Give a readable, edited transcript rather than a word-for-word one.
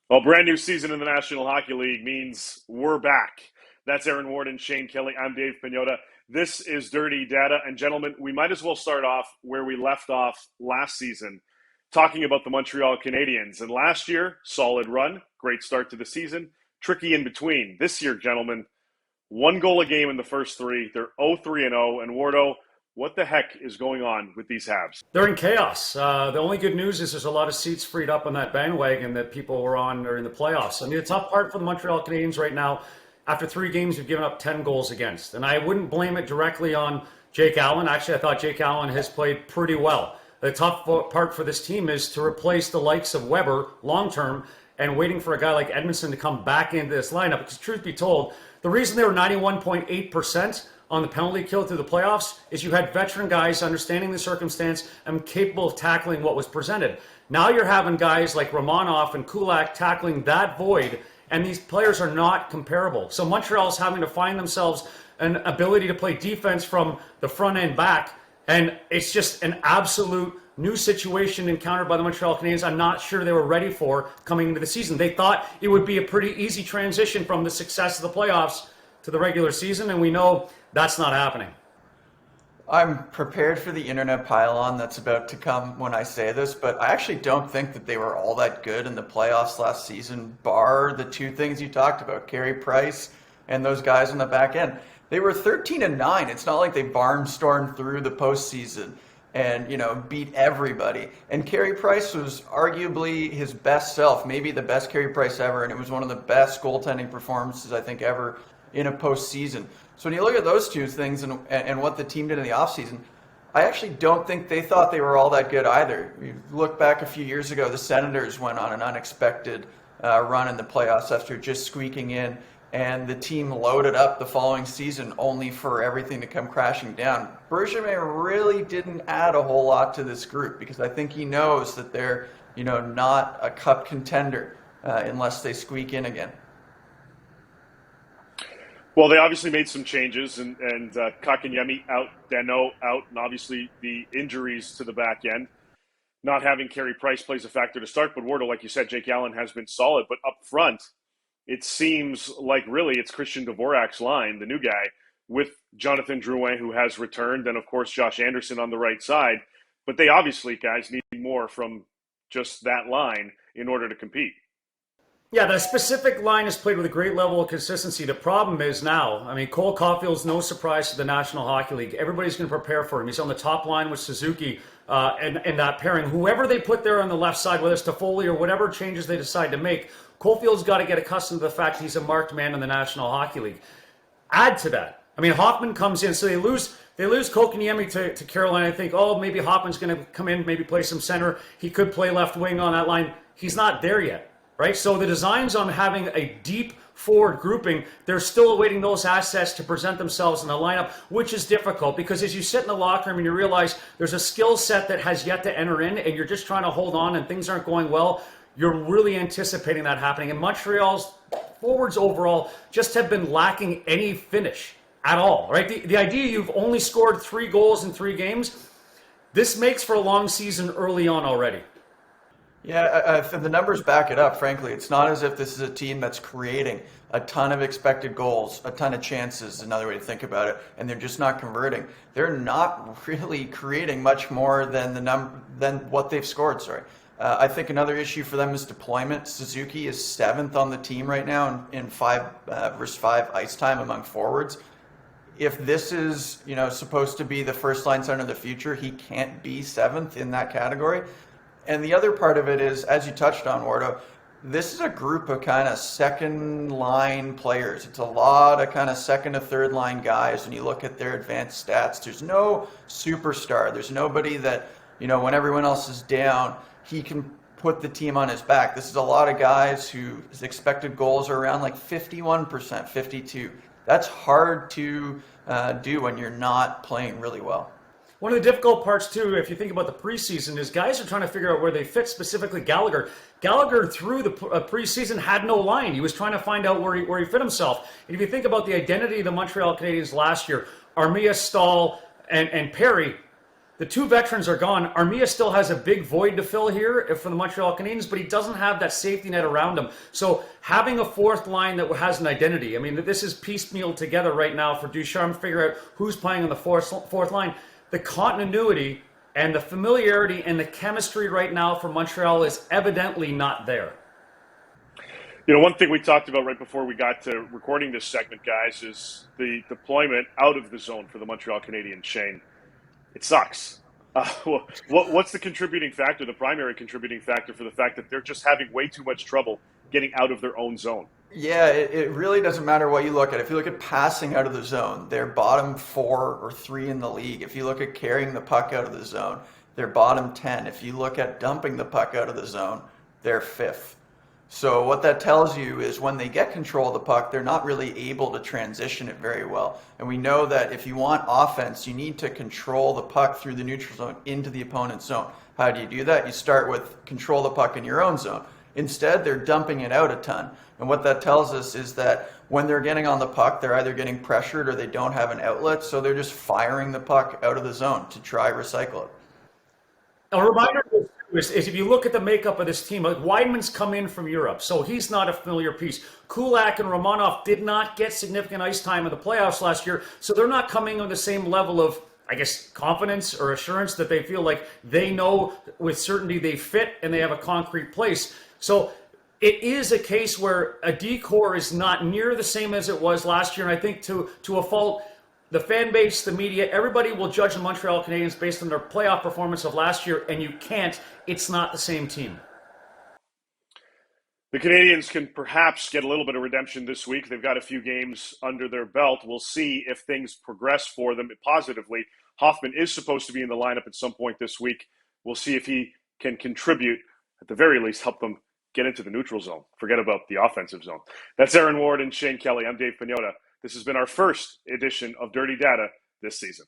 Well, brand new season in the National Hockey League means we're back. That's Aaron Ward and Shane Kelly. I'm Dave Pagnotta. This is Dirty Data. And gentlemen, we might as well start off where we left off last season, talking about the Montreal Canadiens. And last year, solid run, great start to the season, tricky in between. This year, gentlemen, one goal a game in the first three. They're 0-3-0. And Wardo, what the heck is going on with these Habs? They're in chaos. The only good news is there's a lot of seats freed up on that bandwagon that people were on during the playoffs. I mean, the tough part for the Montreal Canadiens right now, after 3 games, you've given up 10 goals against. And I wouldn't blame it directly on Jake Allen. Actually, I thought Jake Allen has played pretty well. The tough part for this team is to replace the likes of Weber long-term and waiting for a guy like Edmondson to come back into this lineup. Because truth be told, the reason they were 91.8% on the penalty kill through the playoffs is you had veteran guys understanding the circumstance and capable of tackling what was presented. Now you're having guys like Romanov and Kulak tackling that void, and these players are not comparable. So Montreal's having to find themselves an ability to play defense from the front end back, and it's just an absolute new situation encountered by the Montreal Canadiens I'm not sure they were ready for coming into the season. They thought it would be a pretty easy transition from the success of the playoffs to the regular season, and we know that's not happening. I'm prepared for the internet pile-on that's about to come when I say this, but I actually don't think that they were all that good in the playoffs last season, bar the two things you talked about, Carey Price and those guys on the back end. They were 13-9. It's not like they barnstormed through the postseason and, beat everybody. And Carey Price was arguably his best self, maybe the best Carey Price ever, and it was one of the best goaltending performances I think ever in a postseason. So when you look at those two things and what the team did in the offseason, I actually don't think they thought they were all that good either. You look back a few years ago, the Senators went on an unexpected run in the playoffs after just squeaking in, and the team loaded up the following season only for everything to come crashing down. Bergevin really didn't add a whole lot to this group because I think he knows that they're not a cup contender unless they squeak in again. Well, they obviously made some changes, and Kakanyemi out, Dano out, and obviously the injuries to the back end. Not having Carey Price plays a factor to start, but Wardo, like you said, Jake Allen has been solid. But up front, it seems like really it's Christian Dvorak's line, the new guy, with Jonathan Drouin, who has returned, and of course Josh Anderson on the right side. But they obviously, guys, need more from just that line in order to compete. Yeah, the specific line is played with a great level of consistency. The problem is now, Cole Caulfield's no surprise to the National Hockey League. Everybody's going to prepare for him. He's on the top line with Suzuki and that pairing. Whoever they put there on the left side, whether it's Toffoli or whatever changes they decide to make, Caulfield's got to get accustomed to the fact he's a marked man in the National Hockey League. Add to that, Hoffman comes in, so they lose Kokaniemi to Carolina. I think, maybe Hoffman's going to come in, maybe play some center. He could play left wing on that line. He's not there yet. Right, so the designs on having a deep forward grouping, they're still awaiting those assets to present themselves in the lineup, which is difficult because as you sit in the locker room and you realize there's a skill set that has yet to enter in and you're just trying to hold on and things aren't going well, you're really anticipating that happening. And Montreal's forwards overall just have been lacking any finish at all, right? The idea you've only scored 3 goals in 3 games, this makes for a long season early on already. Yeah, the numbers back it up, frankly. It's not as if this is a team that's creating a ton of expected goals, a ton of chances, another way to think about it, and they're just not converting. They're not really creating much more than than what they've scored, I think another issue for them is deployment. Suzuki is 7th on the team right now in 5 versus 5 ice time among forwards. If this is, supposed to be the first line center of the future, he can't be 7th in that category. And the other part of it is, as you touched on, Wardo, this is a group of kind of second line players. It's a lot of kind of second to third line guys. When you look at their advanced stats, there's no superstar. There's nobody that, when everyone else is down, he can put the team on his back. This is a lot of guys whose expected goals are around like 51%, 52%. That's hard to do when you're not playing really well. One of the difficult parts, too, if you think about the preseason, is guys are trying to figure out where they fit, specifically Gallagher. Gallagher, through the preseason, had no line. He was trying to find out where he fit himself. And if you think about the identity of the Montreal Canadiens last year, Armia, Stahl, and Perry, The two veterans are gone. Armia still has a big void to fill here for the Montreal Canadiens, but he doesn't have that safety net around him. So having a fourth line that has an identity, I mean, this is piecemeal together right now for Ducharme to figure out who's playing on the fourth line. The continuity and the familiarity and the chemistry right now for Montreal is evidently not there. You know, one thing we talked about right before we got to recording this segment, guys, is the deployment out of the zone for the Montreal Canadiens. Shane, it sucks. What's the contributing factor, the primary contributing factor for the fact that they're just having way too much trouble getting out of their own zone? Yeah, it really doesn't matter what you look at. If you look at passing out of the zone, they're bottom 4 or 3 in the league. If you look at carrying the puck out of the zone, they're bottom 10. If you look at dumping the puck out of the zone, they're 5th. So what that tells you is when they get control of the puck, they're not really able to transition it very well. And we know that if you want offense, you need to control the puck through the neutral zone into the opponent's zone. How do you do that? You start with control the puck in your own zone. Instead, they're dumping it out a ton. And what that tells us is that when they're getting on the puck, they're either getting pressured or they don't have an outlet, so they're just firing the puck out of the zone to try recycle it. A reminder is if you look at the makeup of this team, like Weidman's come in from Europe, so he's not a familiar piece. Kulak and Romanov did not get significant ice time in the playoffs last year, so they're not coming on the same level of, I guess, confidence or assurance that they feel like they know with certainty they fit and they have a concrete place. So it is a case where a D-core is not near the same as it was last year, and I think to a fault, the fan base, the media, everybody will judge the Montreal Canadiens based on their playoff performance of last year, and you can't. It's not the same team. The Canadiens can perhaps get a little bit of redemption this week. They've got a few games under their belt. We'll see if things progress for them positively. Hoffman is supposed to be in the lineup at some point this week. We'll see if he can contribute, at the very least, help them get into the neutral zone. Forget about the offensive zone. That's Aaron Ward and Shane Kelly. I'm Dave Pagnotta. This has been our first edition of Dirty Data this season.